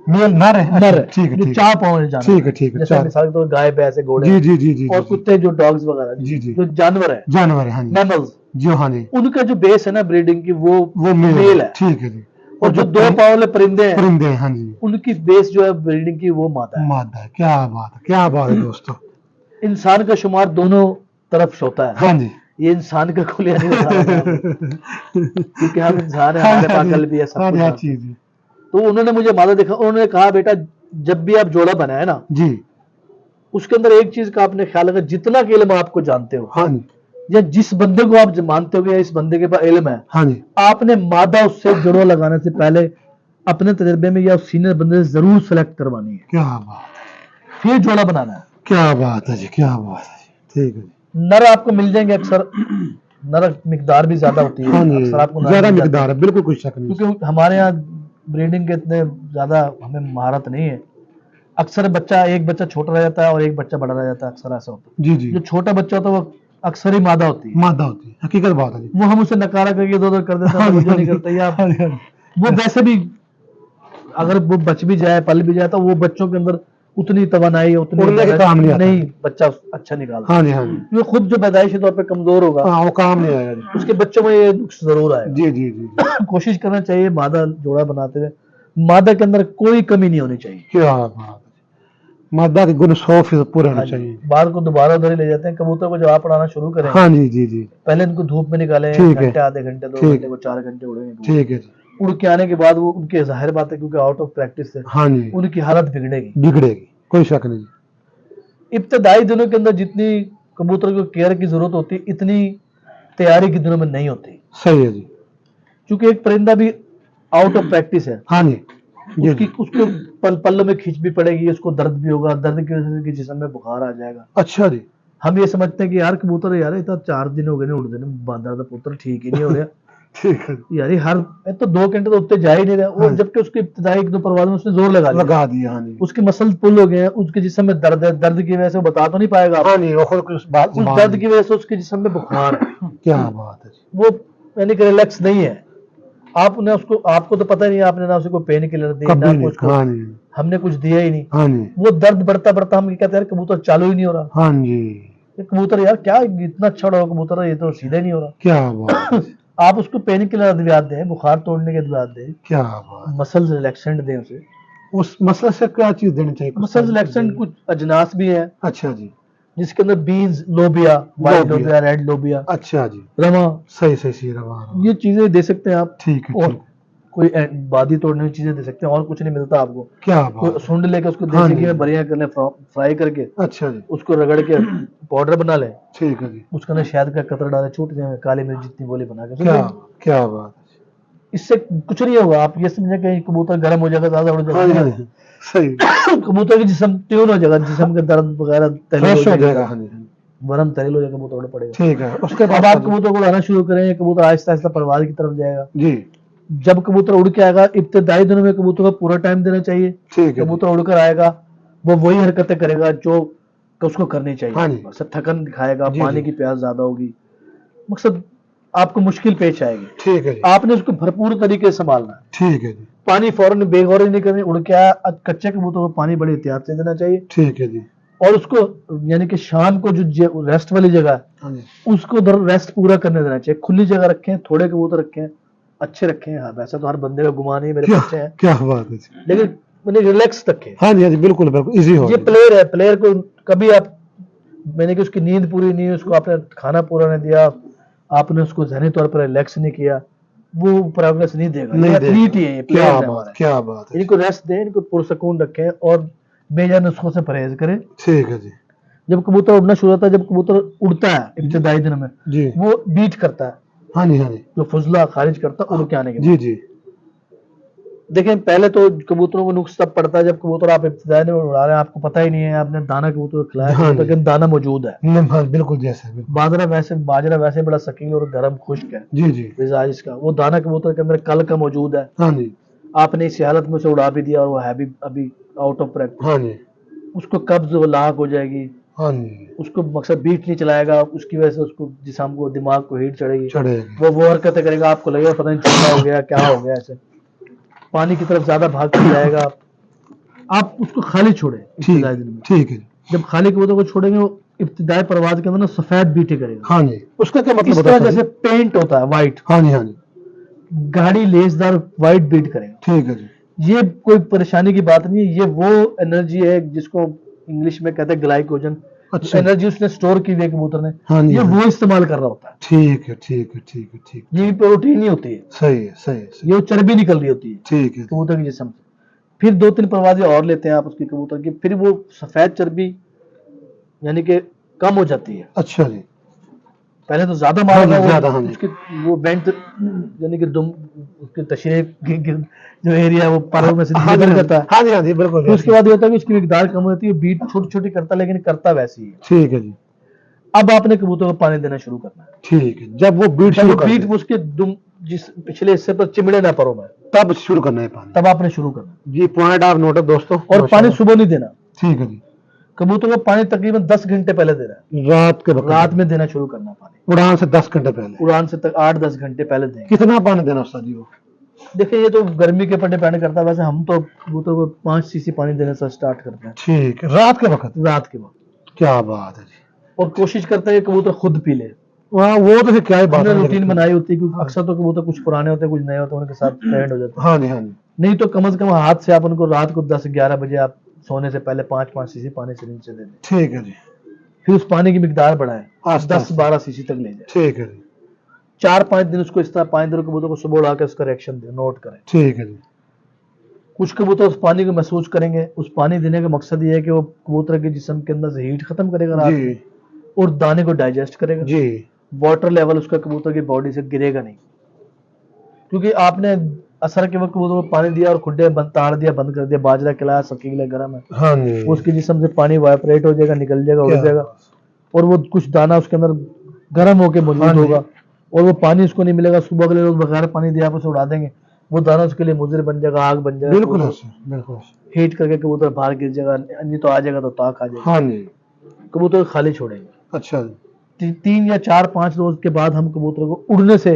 मेल नर है, नर अच्छा, है, ठीक है, जो ठीक है, 4 पाँव वाले जानवर, ठीक है, ठीक है, जैसे चार, मिसाल के तौर पर गाय, भैंस, घोड़े जी जी जी जी और जी, कुत्ते जो डॉग्स वगैरह जी जी, जो जानवर है, जानवर है, हाँ जी, मैमल्स, जी हाँ जी, उनका जो बेस है ना ब्रीडिंग की वो मेल है। ठीक है जी, और जो 2 पाँव वाले परिंदे हैं परिंदे हैं, हाँ जी, उनकी बेस जो है ब्रीडिंग की वो मादा है। मादा है, क्या बात है, क्या बात है दोस्तों, इंसान का शुमार दोनों तरफ होता है। हाँ जी, ये इंसान का खुलिया नहीं बता रहा मैं आपको, क्योंकि हम इंसान है, हमारे पास अकल भी है, सब हाँ कुछ जी, है। हाँ चीज जी, तो उन्होंने मुझे मादा दिखा, उन्होंने कहा बेटा जब भी आप जोड़ा बनाए ना, जी, उसके अंदर एक चीज का आपने ख्याल रखा, जितना कि इल्म आपको जानते हो हाँ जी, या जिस बंदे को आप मानते हो या इस बंदे के पास इल्म है, हाँ जी, आपने मादा उससे जुड़वा लगाने से पहले अपने तजर्बे में या सीनियर बंदे से जरूर सेलेक्ट करवानी है, क्या बात है, फिर जोड़ा बनाना है। क्या बात है जी, क्या बात है जी, ठीक है जी, नर आपको मिल जाएंगे अक्सर, नर मिकदार भी ज्यादा होती है, हाँ जी, अक्सर आपको नर ज्यादा मिल जाते मिकदार है, बिल्कुल कोई शक हैं। नहीं, क्योंकि हमारे यहाँ ब्रीडिंग के इतने ज्यादा हमें महारत नहीं है। अक्सर एक बच्चा छोटा रह जाता है और एक बच्चा बड़ा रह जाता है, अक्सर ऐसा होता है। जी जी, जो छोटा बच्चा होता है वो अक्सर ही मादा होती है, मादा होती है, हकीकत बात है जी, वो हम उसे नकारा करके इधर उधर कर देते हैं, मुझे नहीं करता या वो वैसे भी अगर वो बच भी जाए, पल भी जाए, तो वो बच्चों के अंदर उतनी तवानाई उतनी उड़ने के काम नहीं आता। नहीं बच्चा अच्छा निकालता। हाँ जी हाँ जी। वो खुद जो पैदाइशी तौर पे कमजोर होगा हाँ वो काम नहीं आएगा जी। उसके बच्चों में ये नुक्स जरूर आएगा। जी जी जी जी। कोशिश करना चाहिए मादा जोड़ा बनाते हुए मादा के अंदर कोई कमी नहीं होनी चाहिए। क्या बात है। मादा के गुण 100% पूरे हाँ होने जी, चाहिए। बाल को दोबारा उधर ही ले जाते हैं। कबूतर को जब आप पढ़ाना शुरू करें हाँ जी जी जी। पहले इनको धूप में निकालें, ठीक है। घंटे आधे घंटे 2 ठीक। घंटे को 4 घंटे उड़ेंगे कबूतर। ठीक है जी। उड़ के आने के बाद वो उनके जाहिर बात है क्योंकि आउट ऑफ प्रैक्टिस है हाँ जी उनकी हालत बिगड़ेगी। बिगड़ेगी, कोई शक नहीं। इब्तदाई दिनों के अंदर जितनी कबूतर को केयर की जरूरत होती इतनी तैयारी के दिनों में नहीं होती, सही है जी। क्योंकि एक परिंदा भी आउट ऑफ प्रैक्टिस है। हाँ जी जी उसकी जी। उसको पल्लों में खींच भी पड़ेगी, उसको दर्द भी होगा, दर्द की वजह से जिस्म में बुखार आ जाएगा। अच्छा जी। हम ये समझते हैं कि यार कबूतर यार इतना 4 दिन हो गए नहीं उड़ते बांदर पुत्र ठीक ही नहीं हो रहा। ठीक है यार ये हर तो 2 घंटे तो उठते जा ही नहीं रहा वो, हाँ। जबकि उसकी इब्तदाई 1-2 परवाज़ में उसने जोर लगा लिया, लगा दिया। हाँ जी। उसके मसल पुल हो गए हैं, उसके जिस्म में दर्द है, दर्द की वजह से वो बता तो नहीं पाएगा हाँ नहीं वो खुद कुछ बात उस दर्द की वजह से उसके जिस्म में बुखार है। क्या बात है जी। वो यानी कि रिलैक्स नहीं है। आपने उसको आपको तो पता ही नहीं, आपने ना उसको पेन किलर दी ना कभी नहीं। कुछ हाँ जी हमने कुछ दिया ही नहीं। हाँ जी वो दर्द बढ़ता बढ़ता हम कहते हैं यार कबूतर चालू ही नहीं हो रहा। हाँ जी। ये कबूतर यार क्या इतना अच्छा उड़ा हुआ कबूतर है, ये तो सीधा ही नहीं हो रहा। क्या बात है। आप उसको पेन किलर अद्वियात दें, बुखार तोड़ने के अद्वियात दें, क्या बात। मसल रिलैक्सेंट दें उसे। उस मसले से क्या चीज देनी चाहिए? मसल रिलैक्सेंट कुछ अजनास भी है अच्छा जी। जिसके अंदर बीन्स, लोबिया, व्हाइट लोबिया। लोबिया, रेड लोबिया, अच्छा जी। रमा, सही सही सही रवा। ये चीजें दे सकते हैं आप। ठीक है और ठीक। कोई बादी तोड़ने की चीजें दे सकते हैं और कुछ नहीं मिलता आपको। क्या कोई बात। सुंड लेके उसको हाँ देसी जी। घी में बढ़िया कर ले, फ्राई करके अच्छा जी। उसको रगड़ के पाउडर बना ले, ठीक है जी। उसके अंदर शहद का कतरा डाले, छोटे से काली मिर्च जितनी गोली बना के क्या क्या बात। इससे कुछ नहीं होगा। आप ये समझे कि कबूतर गर्म हो जाएगा, ज्यादा उड़ हाँ जी हाँ जाएगा, जी सही। कबूतर की जिस्म ट्यून हो जाएगा, जिस्म के दर्द वगैरह तहलील फ्रेश हो हो जाएगा। जाएगा, हाँ जी हाँ जी। वरम तहलील हो जाएगा, कबूतर उड़ पड़ेगा। ठीक है। उसके अब बाद आप कबूतर को उड़ाना शुरू करें, कबूतर आहिस्ता आहिस्ता परवाज़ की तरफ जाएगा। जी जब कबूतर उड़ के आएगा, इब्तदाई दिनों में कबूतर को पूरा टाइम देना चाहिए। ठीक है। कबूतर उड़कर आएगा वो वही हरकतें करेगा जो उसको करनी हाँ चाहिए। जी। बस थकन दिखाएगा, जी, पानी जी। की प्यास ज्यादा होगी, मकसद आपको मुश्किल पेश आएगी। ठीक है जी। आपने उसको भरपूर तरीके से संभालना है। ठीक है जी। पानी फौरन बेगौरी नहीं करनी। उड़ के आया, कच्चे कबूतर को पानी बड़ी एहतियात से देना चाहिए ठीक है जी। और उसको यानी कि शाम को जो रेस्ट वाली जगह है हाँ जी। उसको उधर रेस्ट पूरा करने देना चाहिए। खुली जगह रखें, थोड़े कबूतर रखें, अच्छे रखें। हाँ वैसा तो हर बंदे का गुमान ही है, मेरे क्या बच्चे हैं, क्या बात है जी। लेकिन मैंने रिलैक्स रखें। हाँ जी हाँ जी बिल्कुल बिल्कुल इजी हो। ये प्लेयर है, प्लेयर को कभी आप मैंने कि उसकी नींद पूरी नहीं है, उसको आपने खाना पूरा नहीं दिया, आपने उसको ज़हनी तौर पर रिलैक्स नहीं किया, वो प्रोग्रेस नहीं देगा। नहीं ये देगा। एथलीट ही है, ये क्या प्लेयर है बात हमारे। क्या बात है। इनको रेस्ट दें, इनको पुरसकून रखें और बेजा नुस्खों से परहेज करें। ठीक है जी। जब कबूतर उड़ना शुरू होता है, जब कबूतर उड़ता है इब्तदाई दिनों में जी वो बीट करता है, हाँ जी हाँ जी जो फुजला खारिज करता है उड़ के आने के बाद। जी जी देखें पहले तो कबूतरों को नुक्स तब पड़ता है जब कबूतर आप इब्तदाई में उड़ा रहे हैं, आपको पता ही नहीं है, आपने दाना कबूतर को खिलाया, हाँ कबूतर के दाना मौजूद है। नहीं, हाँ बिल्कुल जैसे बिल्कुल। बाजरा वैसे बड़ा शकील और गर्म खुश्क है जी जी मिजाज इसका, वो दाना कबूतर के अंदर कल का मौजूद है। हाँ जी आपने इस हालत में उसे उड़ा भी दिया और वो है भी अभी आउट ऑफ प्रैक्टिस, हाँ जी उसको कब्ज व लाक हो जाएगी, हाँ जी उसको मकसद बीट नहीं चलाएगा, उसकी वजह से उसको जिस्म को दिमाग को हीट चढ़ेगी, चढ़ेगा। वो हरकतें करेगा, आपको लगेगा पता नहीं चूना हो गया क्या हो गया, ऐसे पानी की तरफ ज्यादा भाग कर जाएगा। आप उसको खाली छोड़े इब्तिदाई दिन में। ठीक है। जब खाली कबूतर को छोड़ेंगे वो इब्तिदाई परवाज के अंदर ना सफेद बीटे करेगा। हाँ जी उसका क्या मतलब इस होता तरह है? जैसे पेंट होता है व्हाइट, हाँ जी हाँ जी गाढ़ी लेसदार व्हाइट बीट करेगा। ठीक है जी। ये कोई परेशानी की बात नहीं है, ये वो एनर्जी है जिसको इंग्लिश में कहते हैं ग्लाइकोजन। अच्छा एनर्जी उसने स्टोर की हुई है कबूतर ने, हाँ जी ये हाँ। वो इस्तेमाल कर रहा होता है। ठीक है ठीक है ठीक है ठीक ये भी प्रोटीन नहीं होती है, सही है सही है सही। ये वो चर्बी निकल रही होती है ठीक है कबूतर के जिस्म से। फिर 2-3 परवाजें और लेते हैं आप उसकी कबूतर की, फिर वो सफेद चर्बी यानी कि कम हो जाती है। अच्छा जी पहले तो ज्यादा हाँ मारा जी, था ज्यादा, वो हाँ जी। उसकी वो वेंट यानी कि दुम उसकी तशरीह जो एरिया है वो पैरों में से हाँ जी निकल हाँ जाता है। हाँ जी हाँ जी बिल्कुल फिर उसके बाद ये होता है कि उसकी मिकदार कम होती है, बीट छोटी छोटी करता है लेकिन करता वैसी ही है। ठीक है जी अब आपने कबूतर को पानी देना शुरू करना है। ठीक है। जब वो बीट जब शुरू वो कर बीट दे, उसके दुम जिस पिछले हिस्से पर चिमड़े ना परो में, तब शुरू करना है पानी। तब आपने शुरू करना है। जी पॉइंट आप नोट है दोस्तों। और पानी सुबह नहीं देना, ठीक है जी। कबूतर को पानी तकरीबन 10 घंटे पहले देना है। रात के वक्त रात में देना शुरू करना है पानी, उड़ान से 10 घंटे पहले। उड़ान से तक 8-10 घंटे पहले दें। कितना पानी देना उस्ताद जी? वो देखिए ये तो गर्मी के ऊपर डिपेंड करता है, वैसे हम तो कबूतर को 5 सीसी पानी देने से स्टार्ट करते हैं ठीक है, रात के वक्त? रात के वक्त, क्या बात है जी। और कोशिश करते हैं कि कबूतर खुद पी ले। वहाँ वो तो फिर क्या ही बात हमने है। रूटीन बनाई होती है, क्योंकि अक्सर तो कबूतर कुछ पुराने होते हैं कुछ नए होते हैं, उनके साथ ट्रेंड हो जाते हैं। हाँ जी, हाँ जी। नहीं तो कम से कम हाथ से आप उनको रात को 10-11 बजे आप सोने से पहले 5-5 सीसी पानी सिरिंज से दे दें। ठीक है जी। फिर उस पानी की मिकदार बढ़ाएं, आस्ता 10-12 सीसी तक ले जाए। ठीक है जी। 4-5 दिन उसको इस तरह 5 दिन कबूतर को सुबह उड़ा के उसका रिएक्शन दें, नोट करें। ठीक है जी। कुछ कबूतर उस पानी को महसूस करेंगे। उस पानी देने का मकसद ये है कि वो कबूतर के जिस्म के अंदर से हीट खत्म करेगा रात जी में और दाने को डाइजेस्ट करेगा। जी। वाटर लेवल उसका कबूतर की बॉडी से गिरेगा नहीं, क्योंकि आपने असर के वक्त कबूतर को पानी दिया और खुड्डे बंद ताड़ दिया, बंद कर दिया, बाजरा खिलाया, सबके लिए गर्म है, हाँ जी। उसके जिस्म से पानी वाइब्रेट हो जाएगा, निकल जाएगा, उड़ क्या जाएगा, और वो कुछ दाना उसके अंदर गर्म होकर हाँ मौजूद जी। होगा, और वो पानी उसको नहीं मिलेगा। सुबह अगले रोज बगैर पानी दिया आप उसे उड़ा देंगे, वो दाना उसके लिए मुजर बन जाएगा, आग बन जाएगा, बिल्कुल ऐसे, बिल्कुल ऐसे। हीट करके कबूतर बाहर गिर जाएगा, नहीं तो आ जाएगा तो ताक आ जाएगा। हाँ जी। कबूतर को खाली छोड़ेंगे। अच्छा जी। 3 या 4-5 रोज के बाद हम कबूतर को उड़ने से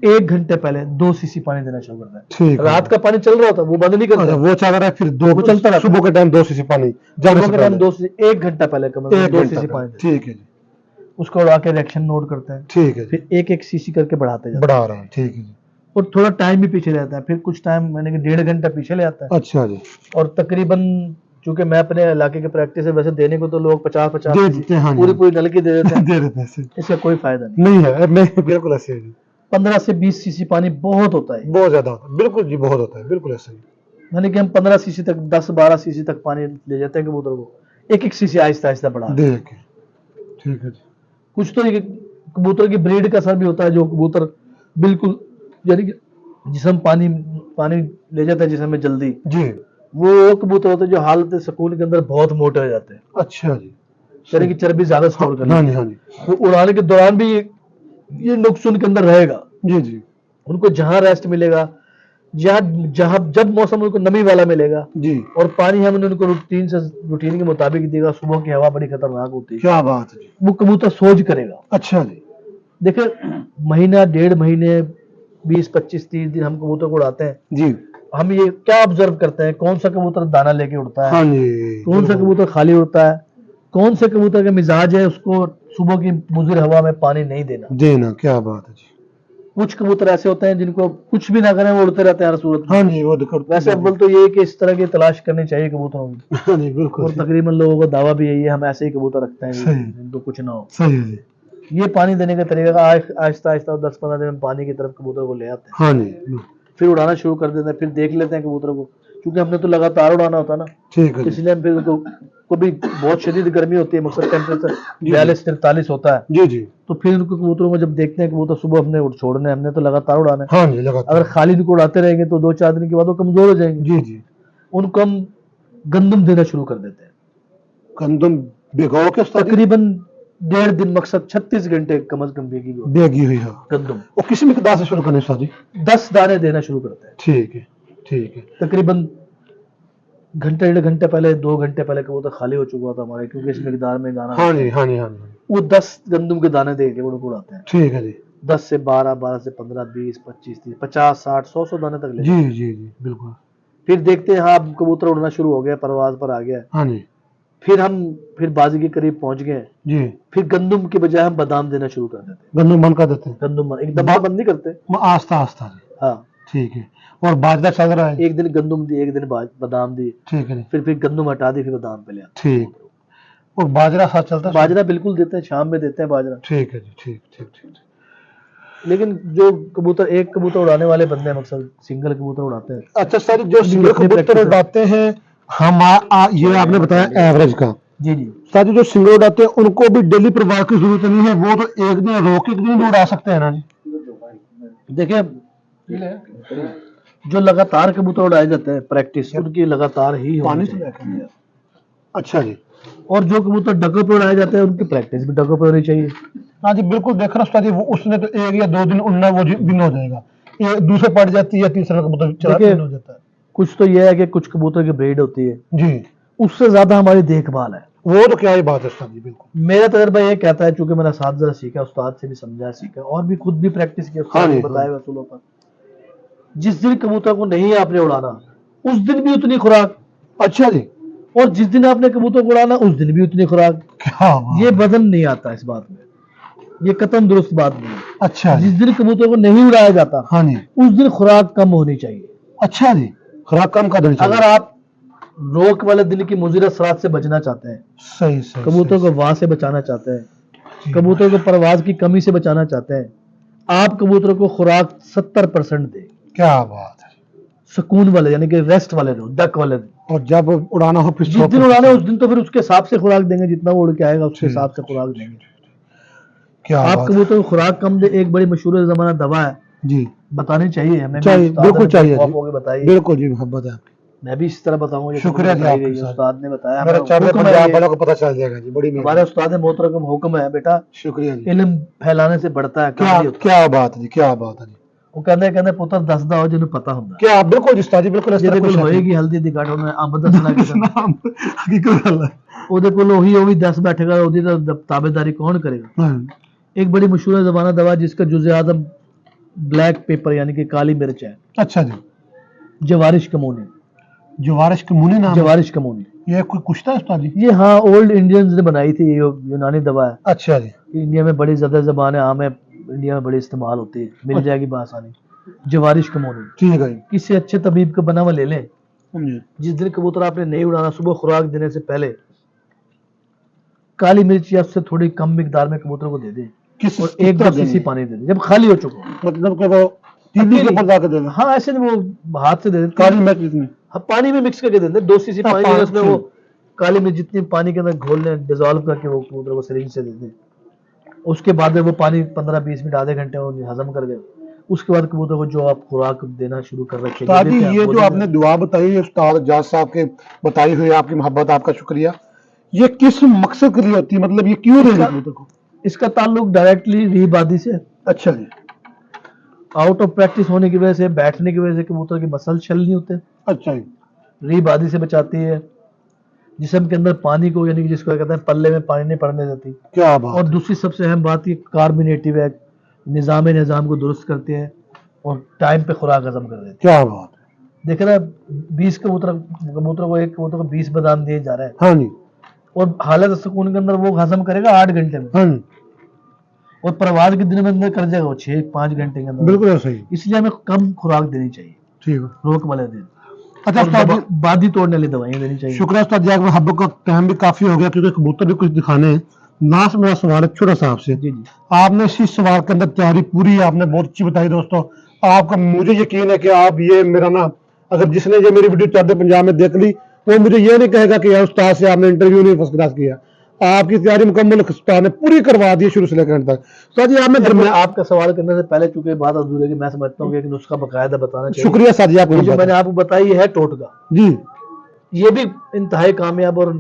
1 घंटे पहले 2 सीसी पानी देना शुरू करते हैं। ठीक है। रात का पानी चल रहा होता है वो बंद नहीं अच्छा, करता, वो चल रहा है, फिर दो वो चलता रहता है। सुबह के टाइम 2 सीसी पानी जाने सुबह से के टाइम पहले। 2 सीसी 1 घंटा पहले कम से कम 2 सीसी पानी देते हैं। ठीक है जी। उसको उड़ा के रिएक्शन नोट करते हैं, ठीक है जी। फिर 1-1 सीसी करके बढ़ाते जाते बढ़ा रहे हैं। ठीक है जी। हैं, और थोड़ा टाइम भी पीछे रहता है, फिर कुछ टाइम मैंने कि 1.5 घंटा पीछे ले आता है। अच्छा जी। और तकरीबन चूंकि मैं अपने इलाके के प्रैक्टिस है, वैसे देने को तो लोग 50-50 दे देते हैं, हाँ जी। पूरी नलकी दे देते हैं, दे देते हैं ऐसे। इसका कोई फायदा नहीं। नहीं है, नहीं, बिल्कुल ऐसे ही। 15 से 20 सीसी पानी बहुत होता है, बहुत ज्यादा होता है, बिल्कुल जी, बहुत होता है, बिल्कुल ऐसे ही। यानी कि हम 15 सीसी तक 10-12 सीसी तक पानी ले जाते हैं कबूतर को, 1-1 सीसी आहिस्ता आहिस्ता बढ़ा। दे के। ठीक है जी। कुछ तो ये कबूतर की ब्रीड का असर भी होता है, जो कबूतर बिल्कुल यानी कि जिसम पानी पानी ले जाता है जिसम में जल्दी, जी। वो कबूतर होते हैं जो हालत सुकून के अंदर बहुत मोटे हो जाते हैं, अच्छा जी। यानी कि चर्बी ज्यादा स्टोर कर हाँ लेते जी, हाँ हैं। जी। वो उड़ाने के दौरान भी ये नुक्स उनके अंदर रहेगा। जी जी। उनको जहां रेस्ट मिलेगा, जहां जहां जब मौसम उनको नमी वाला मिलेगा जी। और पानी हमने उनको रूटीन के मुताबिक देगा। सुबह की हवा बड़ी खतरनाक होती है, क्या बात है जी। वो कबूतर सोच करेगा। अच्छा जी। देखिए महीना 1.5 महीने 20-25-30 दिन हम कबूतर को उड़ाते हैं, जी। हम ये क्या ऑब्जर्व करते हैं, कौन सा कबूतर दाना लेके उड़ता है, हाँ जी। कौन सा कबूतर खाली उड़ता है, कौन से कबूतर का मिजाज है उसको सुबह की मुजिर हवा में पानी नहीं देना। देना, क्या बात है जी। कुछ कबूतर ऐसे होते हैं जिनको कुछ भी ना करें वो उड़ते रहते हैं हर सूरत में। हाँ जी, वो देखो। वैसे अव्वल तो ये है कि इस तरह की तलाश करनी चाहिए कबूतरों की, हाँ जी, बिल्कुल। और तकरीबन लोगों का दावा भी यही है, हम ऐसे ही कबूतर रखते हैं सही। जिनको कुछ ना हो। सही है जी। ये पानी देने का तरीका आहिस्ता आहिस्ता 10-15 दिन में पानी की तरफ कबूतर को ले आते हैं, हाँ जी। फिर उड़ाना शुरू कर देते हैं, फिर देख लेते हैं कबूतर को, क्योंकि हमने तो लगातार उड़ाना होता है ना, ठीक है जी। इसलिए हम फिर उनको कभी बहुत शदीद गर्मी होती है, मकसद टेम्परेचर 42-43 होता है, जी जी। तो फिर उनको कबूतरों को जब देखते हैं कबूतर सुबह हमने छोड़ने, हमने तो लगातार उड़ाना है। हाँ जी, लगातार। अगर खाली इनको उड़ाते रहेंगे तो 2-4 दिन के बाद वो कमजोर हो जाएंगे। जी जी। उनको हम गंदम देना शुरू कर देते हैं, गंदम भिगो के उस्ताद जी? तकरीबन 1.5 दिन, मकसद 36 घंटे कम से कम बेगी होती है बेगी हुई है। गंदम। वो किसी मिकदार से शुरू करने उस्ताद जी? 10 दाने देना शुरू करते हैं, ठीक है, ठीक है। तकरीबन घंटे 1.5 घंटे पहले, 2 घंटे पहले कबूतर खाली हो चुका था हमारे, क्योंकि इस मिकदार में दाना हाँ जी, हाँ जी, हाँ जी। वो 10 गंदम के दाने दे के उनको उड़ाते हैं। ठीक है जी। 10 से 12, 12 से 15, 20, 25, 30, 50, 60, 100 दाने तक ले। जी जी जी, बिल्कुल। फिर देखते हैं हाँ कबूतर उड़ना शुरू हो गया, परवाज पर आ गया, हाँ जी। फिर बाजी के करीब पहुंच गए, जी। फिर गंदम के बजाय हम बादाम देना शुरू कर देते हैं। गंदम बंद कर देते हैं? गंदम एकदम बंद नहीं करते, आस्ता आस्ता जी। हाँ। ठीक है। और बाजरा चल रहा है? एक दिन गंदम दी, एक दिन बादाम दी, ठीक है जी। फिर गंदम हटा दी, फिर बादाम पे ले आते। ठीक। और बाजरा साथ चलता है? बाजरा बिल्कुल देते हैं, शाम में देते हैं बाजरा। ठीक है जी। ठीक ठीक ठीक। लेकिन जो कबूतर एक कबूतर उड़ाने वाले बंदे हैं, मकसद सिंगल कबूतर उड़ाते हैं। अच्छा सर, जो सिंगल कबूतर उड़ाते हैं हम ये आपने बताया एवरेज का। जी जी। सर जो सिंगल उड़ाते हैं उनको भी डेली प्रवाह की जरूरत नहीं है, वो तो एक दिन रोक एक दिन भी उड़ा सकते हैं ना जी? देखिए जो लगातार कबूतर उड़ाए जाते हैं प्रैक्टिस उनकी लगातार ही होनी चाहिए। अच्छा जी। और जो कबूतर डगों पे उड़ाए जाते हैं उनकी प्रैक्टिस भी डगों पे होनी चाहिए। हाँ जी, बिल्कुल। देख रहा उस्ताद जी, वो उसने तो 1 या 2 दिन उड़ना, वो दिन हो जाएगा, ये दूसरे पड़ जाती है, तीसरा कबूतर 4 दिन हो जाता है। कुछ तो ये है कि कुछ कबूतर की ब्रीड होती है जी, उससे ज्यादा हमारी देखभाल है। वो तो क्या ही बात है उस्ताद जी, बिल्कुल। मेरा तजर्बा ये कहता है, चूंकि मैंने साथ जरा सीखा, उस्ताद से भी समझा सीखा, और भी खुद भी प्रैक्टिस की, हाँ जी, बताए हुए असूलों पर, जिस दिन कबूतर को नहीं आपने उड़ाना उस दिन भी उतनी खुराक, अच्छा जी, और जिस दिन आपने कबूतर को उड़ाना उस दिन भी उतनी खुराक। क्या बात ये वजन नहीं आता इस बात में, ये कतन दुरुस्त बात नहीं है। अच्छा जिस जी, दिन कबूतर को नहीं उड़ाया जाता हाँ जी, उस दिन खुराक कम होनी चाहिए। अच्छा जी, खुराक कम कर देनी चाहिए। अगर आप रोक वाले दिन की मुज़िर असरात से बचना चाहते हैं, सही सही, कबूतर सही, को वाह से बचाना चाहते हैं, सही। कबूतर को परवाज की कमी से बचाना चाहते हैं, आप कबूतर को खुराक 70% दें, क्या बात है। सुकून वाले यानी कि रेस्ट वाले दो, डक वाले दो। और जब उड़ाना हो फिर जिस दिन 100%। उड़ाना है उस दिन तो फिर उसके हिसाब से खुराक देंगे, जितना वो उड़ के आएगा उसके ठीक, हिसाब से खुराक देंगे। क्या आप बात है। कबूतर को खुराक कम दे, एक बड़ी मशहूर जमाना दवा है, जी, बतानी चाहिए हमें भी, चाहिए, उस्ताद बिल्कुल ने चाहिए खौफ जी, होके बताई, बिल्कुल जी, मोहब्बत है। मैं भी इस तरह बताऊंगा जैसे शुक्रिया मुझे जी बताई आपके गई है, साथ। उस्ताद ने बताया, मेरे हमें चाहते हुक्म है पंजाब ये, वालों को पता चल जाएगा जी, बड़ी हमारे मेहरबानी। उस्ताद मोहतरम हुक्म है बेटा, शुक्रिया जी। इल्म फैलाने से बढ़ता है, क्या काम नहीं होता। क्या बात है जी, क्या बात है जी। वो कहते पुत्र दसदा हो जिन्हें पता ਹੁੰਦਾ क्या बिल्कुल जी उस्ताद जी, बिल्कुल इस ਜਿਹਦੇ तरह ਕੋਲ कुछ ਹੋਏਗੀ ਹਲਦੀ ਦੀ ਘਾਟ ਉਹਨੇ ਅੰਬ ਦੱਸਣਾ ਕਿਸੇ ਨੂੰ, हकीकत गल है। ਉਹਦੇ ਕੋਲ ਉਹੀ 10 बैठेगा, ਉਹਦੀ ਤਾਂ ताबेदारी कौन करेगा। हाँ, एक बड़ी मशहूर ज़माना दवा जिसका जुज़े आदम ब्लैक पेपर यानी कि काली मिर्च है, अच्छा जी, जवारिश कमोनी, जवारिश कमूनी नाम है। जवारिश कमोनी, ये कोई कुछ था उस्ताद जी? ये हाँ ओल्ड इंडियंस ने बनाई थी, ये यूनानी दवा है, अच्छा जी, इंडिया में बड़ी ज़्यादा ज़बान है, आम है, इंडिया में बड़ी इस्तेमाल होती है, मिल जाएगी बआसानी। जवारिश कमोनी ठीक है जी। किसी अच्छे तबीब का बना हुआ ले लें। समझे। जिस दिन कबूतर आपने नहीं उड़ाना सुबह खुराक देने से पहले काली मिर्च या उससे थोड़ी कम मिकदार में कबूतर को दे दें, किस और किस 1-2 तरह सीसी देंगे? पानी दे दें जब खाली हो चुका हो। मतलब कि वो तीली के ऊपर जाकर देना। हाँ ऐसे नहीं, वो हाथ से दे देते काली मिर्च जितनी। हाँ, पानी में मिक्स करके दे दें, 2 सीसी हाँ, पानी देंगे, उसमें वो ठीक। काली मिर्च जितनी पानी के अंदर घोल लें, डिजोल्व करके वो कबूतर को सिरिंज से दे दें। उसके बाद वो पानी 15-20 मिनट आधे घंटे में हजम कर दे। उसके बाद कबूतर को जो आप खुराक देना शुरू कर रखे, उस्ताद जी ये जो आपने दुआ बताई है उस्ताद जाज साहब के बताई हुई, आपकी मोहब्बत, आपका शुक्रिया। ये किस मकसद के लिए होती है, मतलब ये क्यों देंगे कबूतर को? इसका ताल्लुक डायरेक्टली रीबादी से, अच्छा जी, आउट ऑफ प्रैक्टिस होने की वजह से, बैठने की वजह से कबूतर के मसल छल नहीं होते, अच्छा जी, रीबादी से बचाती है, जिस्म के अंदर पानी को यानी कि जिसको कहते हैं पल्ले में पानी नहीं पड़ने देती, क्या बात और है। दूसरी सबसे अहम बात ये कार्बोनेटिव है, निज़ाम को दुरुस्त करते हैं और टाइम पे खुराक हजम कर देते हैं। क्या बात है। देख रहे हैं 20 कबूतर को, एक कबूतर को 20 बादाम दिए जा रहे हैं, हाँ जी, और हालत सुकून के अंदर वो हजम करेगा 8 घंटे में, हाँ जी, और परवाज के दिन में अंदर कर जाएगा वो 6-5 घंटे के अंदर। बिल्कुल ऐसा ही। इसलिए हमें कम खुराक देनी चाहिए ठीक है। रोक वाले दिन, अच्छा और उस्ताद जी, बादी तोड़ने वाली दवाइयाँ देनी चाहिए। शुक्रिया उस्ताद जी, आपका मोहब्बत का टाइम भी काफी हो गया क्योंकि कबूतर भी कुछ दिखाने हैं। लास्ट मेरा सवाल है छोटा सा आपसे। जी जी आपने इसी सवाल के अंदर तैयारी पूरी आपने बहुत अच्छी बताई दोस्तों। आपका मुझे यकीन है कि आप ये मेरा ना, अगर जिसने ये मेरी वीडियो चढ़ते पंजाब में देख ली वो मुझे ये नहीं कहेगा कि यार उस्ताद से आपने इंटरव्यू नहीं फर्स्ट क्लास किया। आपकी तैयारी मुकम्मल उस्ताद ने पूरी करवा दी शुरू से लेकर अंत तक। उस्ताद जी आपने मैं दरमियान, आपका सवाल करने से पहले चूंकि बात अधूरी है कि मैं समझता हूँ कि एक नुस्खा बकायदा बताना चाहिए। शुक्रिया सर जी ये जो मैंने आपको। आपको बताई है टोटका, जी ये भी इंतहाई कामयाब और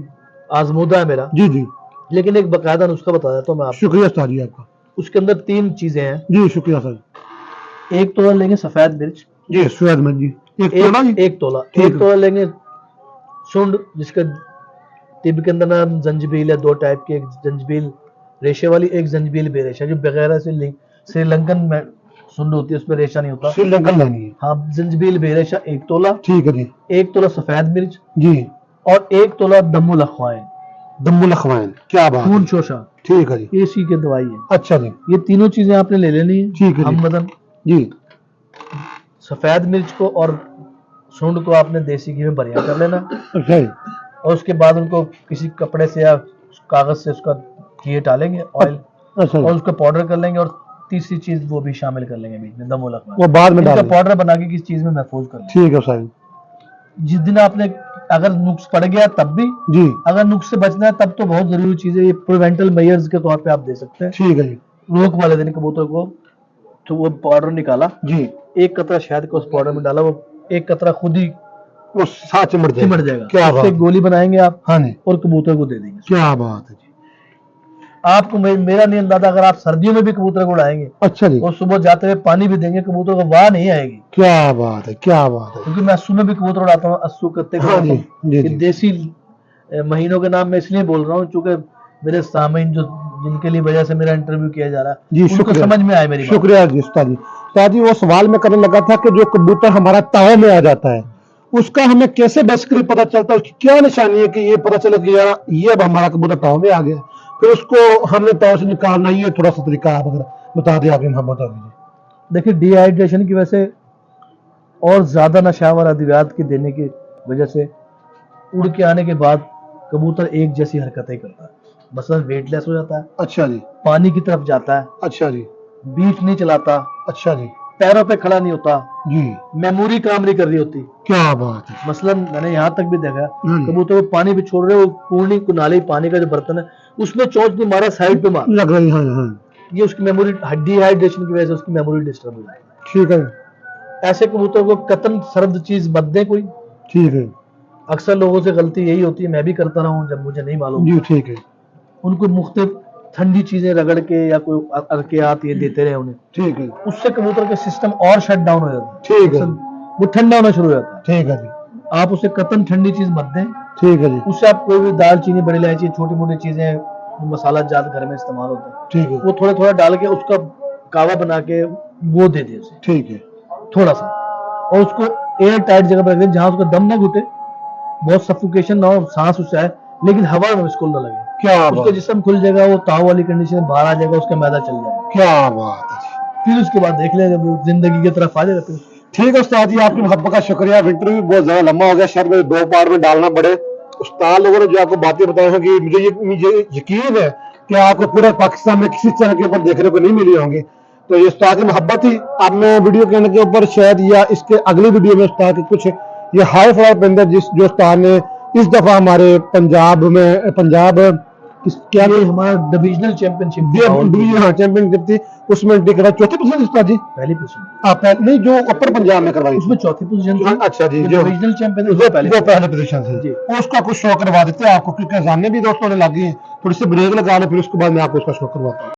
आजमूदा है मेरा, जी जी, लेकिन एक बकायदा नुस्खा बता देता हूँ मैं आपको। शुक्रिया उस्ताद जी आपका। उसके अंदर 3 चीजें हैं। जी शुक्रिया सर। एक तोला लेंगे सफेद मिर्च, जी सुहेद में जी, एक तोला जी, एक तोला, ठीक एक है। तोला लेंगे सुंड, जिसका तिब के अंदर ना जंजबील है, 2 टाइप की, एक जंजबील रेशे वाली, एक जंजबील बेरेशा, जो बगैर से श्रीलंकन में सुंड होती है उसमें रेशा नहीं होता। श्रीलंकन लेनी है। हाँ जंजबील बेरेशा 1 तोला, ठीक है जी, 1 तोला सफेद मिर्च, जी और 1 तोला दम्मुल अखवाइन, दम्मुल अखवाइन, क्या बात खून है। शोषा, ठीक है जी, ये सी की दवाई है। अच्छा जी, ये तीनों चीजें आपने ले लेनी है। ठीक है जी। हम बदन जी सफेद मिर्च को और सूंड को आपने देसी घी में बढ़िया कर लेना, अच्छा जी, और उसके बाद उनको किसी कपड़े से या कागज से उसका घी डालेंगे ऑयल, अच्छा और जी, उसको पाउडर कर लेंगे, और तीसरी चीज वो भी शामिल कर लेंगे बीच में, दमुल अखबार, वो बाद में इनका डालेंगे। पाउडर बना के किसी चीज में महफूज कर लेंगे। ठीक है साहब जिस दिन आपने अगर नुक्स पड़ गया तब भी, जी, अगर नुक्स से बचना है तब तो बहुत जरूरी चीज है, ये प्रिवेंटल मेजर्स के तौर पे आप दे सकते हैं। ठीक है जी, रोक वाले दिन कबूतर को तो वो पाउडर निकाला, जी, 1 कतरा शहद को उस पाउडर में डाला, वो 1 कतरा खुद ही वो साथ चिमट चिमट जाएगा। क्या उससे बात एक है। गोली बनाएंगे आप हाँ जी, और कबूतर को दे देंगे। क्या बात है जी, आपको मेरा नहीं अंदाजा, अगर आप सर्दियों में भी कबूतर को उड़ाएंगे अच्छा जी, और सुबह जाते हुए पानी भी देंगे, कबूतर को वाह नहीं आएगी। क्या बात है, क्या बात है। क्योंकि मैं अस्सू में भी कबूतर उड़ाता हूँ, अस्सू कत्ते को हाँ उड़ाता जी, हूँ। जी, ये जी। देसी महीनों के नाम मैं इसलिए बोल रहा हूँ क्योंकि मेरे सामईन जो जिनके लिए वजह से मेरा इंटरव्यू किया जा रहा है, जी, उनको शुक्रिया। समझ में आए मेरी बात। शुक्रिया जी उस्ताद जी। उस्ताद जी वो सवाल मैं करने लगा था कि जो कबूतर हमारा ताव में आ जाता है उसका हमें कैसे बेसिकली पता चलता है, उसकी क्या निशानी है कि ये पता चले कि यार ये अब हमारा कबूतर ताव में आ गया, फिर उसको हमने ताव से निकालना, ये थोड़ा सा तरीका आप अगर बता दें आगे हम बता दीजिए। देखिए डिहाइड्रेशन की वजह से और ज्यादा नशावर अद्वियात की देने की वजह से उड़ के आने के बाद कबूतर एक जैसी हरकतें करता है, मसलन वेटलेस हो जाता है, अच्छा जी, पानी की तरफ जाता है, अच्छा जी, बीट नहीं चलाता, अच्छा जी, पैरों पे खड़ा नहीं होता, जी, मेमोरी काम नहीं कर रही होती। क्या बात है। मसलन मैंने यहाँ तक भी देखा हम्म। कबूतर को पानी पे छोड़ रहे हो, पूर्णी कुनाली पानी का जो बर्तन है उसमें चोंच नहीं मारा, साइड पे मार, लग रही है, हाँ, ये उसकी मेमोरी डिहाइड्रेशन की वजह से उसकी मेमोरी डिस्टर्ब हो जाती ठीक है, है। ऐसे कबूतर को कतन सर्द चीज मत दें कोई। ठीक है अक्सर लोगों से गलती यही होती है, मैं भी करता रहा हूँ जब मुझे नहीं मालूम, जी, ठीक है, उनको मुख्तलिफ ठंडी चीजें रगड़ के या कोई अर्कियात ये देते रहे उन्हें, ठीक है, उससे कबूतर का सिस्टम और शट डाउन हो जाता है, ठीक है, वो ठंडा होना शुरू हो जाता है। ठीक है जी, आप उसे कतन ठंडी चीज मत दें, ठीक है जी, उससे आप कोई भी दाल चीनी बड़ी इलायची छोटी मोटी चीजें मसाला जात घर में इस्तेमाल होता है ठीक है, वो थोड़ा थोड़ा डाल के उसका कावा बना के वो दे दे उसे ठीक है, थोड़ा सा, और उसको एयर टाइट जगह पर रख दें जहां उसका दम ना घुटे, बहुत सफोकेशन ना हो, सांस उससे आए लेकिन हवा में बिल्कुल ना लगे, क्या उसका बात, जिस्म खुल जाएगा, वो ताव वाली कंडीशन में बाहर आ जाएगा, उसका मैदा चल जाएगा, क्या बात है जी। फिर उसके बाद देख लेगा वो जिंदगी की तरफ आ जाएगा फिर। ठीक है उस्ताद जी, आपकी मोहब्बत का शुक्रिया। इंटरव्यू बहुत ज्यादा लंबा हो गया, शायद मेरे 2 पार्ट में डालना पड़े। उस्ताद लोगों ने जो आपको बातें बताई हैं कि मुझे यकीन है कि आपको पूरे पाकिस्तान में किसी चैनल के ऊपर देखने को नहीं मिली होंगी, तो ये उस्ताद की मोहब्बत थी। अब मैं वीडियो के के ऊपर शायद या इसके अगली वीडियो में उस्ताद के कुछ ये हाई फ्लावर परिंदे जो उस्ताद ने इस दफा हमारे पंजाब क्या ये हमारा डिविजनल चैंपियनशिप चैंपियनशिप थी, उसमें दिख रहा चौथी पोजीशन उस्ताद जी, पहली पोजीशन, आप नहीं जो अपर पंजाब में करवाई उसमें चौथी पोजीशन थी। अच्छा जी, जो डिविजनल चैंपियन वो पहले पहले पोजीशन थी जी। उसका कुछ शो करवा देते हैं आपको, क्योंकि एग्जाम भी दोस्तों ने लगी है, थोड़ी सी ब्रेक लगा लें, फिर उसके बाद मैं आपको उसका शो करवाता हूँ।